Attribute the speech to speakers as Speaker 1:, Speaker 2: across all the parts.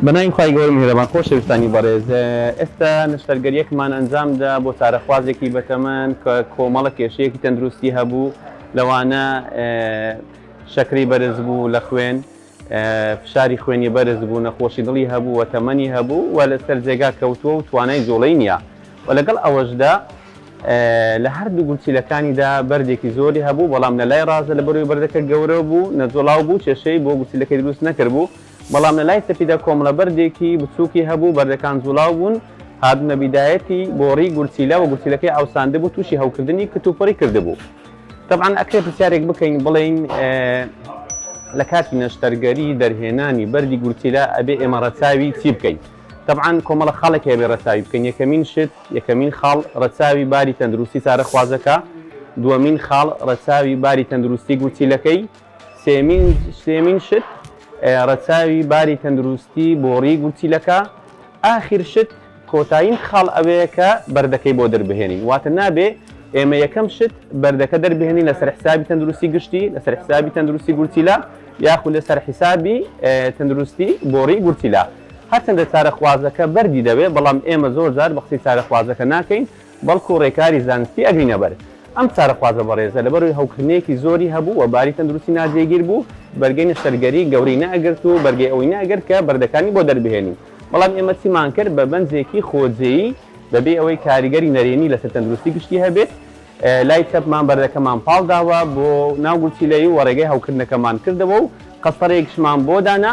Speaker 1: بەناوی خوای گەورە میهرەبان خۆشەویستانی بەڕێز ئێستا نەشتەرگەریەکمان ئەنجامدا بۆ چارەخوازێکی بەتەمەن کە کۆمەڵە کێشەیەکی تەندروستی هەبوو لەوانە شەکرەی بەرز بوو لە خوێن فشاری خوێنی بەرز بوو نەخۆشی دڵی هەبوو و تەمەنی هەبوو و لەسەر جێگا کەوتووە و توانای جۆڵەی نییە و لەگەڵ ئەوەشدا لە هەردوو گورچیلەکانیدا بەردێکی زۆری هەبوو بەڵام لە لای ڕازە لە بەروی بەردەکە گەورە بوو نەجۆڵاو بوو کێشەی بۆ گورچیلەکەی دروست نەکرد بوو بەڵام لە لای سەپیدا کۆمەڵە بەردێکی بچووکی هەبوو بەردەکان جوڵاو بوون هاتنە بیدایەتی بۆڕی گورچیلە و گورچیلەکەی ئاوساندە بوو تووشی هەوکردنی کتوپەڕی کردبوو طبعاً ئەکرێ پرسیارێک بکەین بڵین لە کاتی نەشتەرگەری دەرهێنانی بەردی گورچیلە ئەبێ ئێمە ڕەچاوی چی بکەین طبعاً کۆمەڵە خاڵێک هەبێ ڕەچاوی بکەین یەکەمین شت یەکەمین خاڵ ڕەچاوی باری تەندروستی چارەخوازەکە دووەمین خاڵ ڕەچاوی باری تەندروستی گورچیلەکەی سێمین شت ڕەچاوی باری تەندروستی بۆڕی گورچیلەکە ئاخر شت کۆتایین خاڵ ئەوەیە کە بەردەکەی بۆ دەربهێنین واتە نابێ ئێمە یەکەم شت بەردەکە دەربهێنین لەسەر حسابی تەندروستی گشتی لەسەر حسابی تەندروستی گورچیلە یاخود لەسەر حسابی تەندروستی بۆڕی گورچیلە هەرچەندە چارەخوازەکە بەردی دەبێت بەڵام ئێمە زۆر جار بە قسەی چارەخوازەکە ناکەین بەڵکو ڕێکاری زانستی ئەگرینە بەر ئەم چارەخوازە بەڕێزە لەبەروی هەوکردنێکی زۆری هەبوو و باری تەندروستی ناجێگیر بوو بەرگەی نەشتەرگەری گەورەی نەئەگرت و بەرگەی ئەوەی نەئەگرت کە بەردەکانی بۆ دەربهێنین بەڵام ئێمە چیمان کرد بە بەنزێکی خۆجێیی بەبێ ئەوەی کاریگەری نەرێنی لەسەر تەندروستی گشتی هەبێت لای چەپمان بەردەکەمان پاڵ داوە بۆ ناو گورچیلەیی و ڕێگەی هەوکردنەکەمان کردەوە و قەسەرەیەکشمان بۆ دانا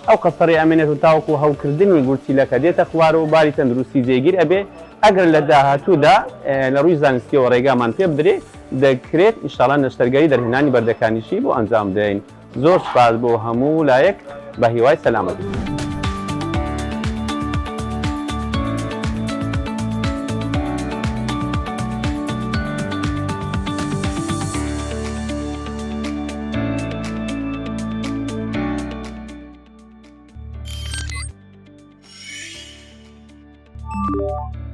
Speaker 1: ئەو قەسەڕی ئەمێنێت و تاوەکو هەوکردنی گورچیلەکە دێتە خوارە و باری تەندروستی جێگیر ئەبێ ئەگەر لە داهاتوودا لە ڕووی زانستیەوە ڕێگامان پێ بدرێ دەکرێت ئینشاڵڵا نەشتەرگەری دەرهێنانی بەردەکانیشی بۆ ئەنجام بدەین زۆر سوپاس بۆ هەموو لایەک بە هیوای سەلامەتی
Speaker 2: you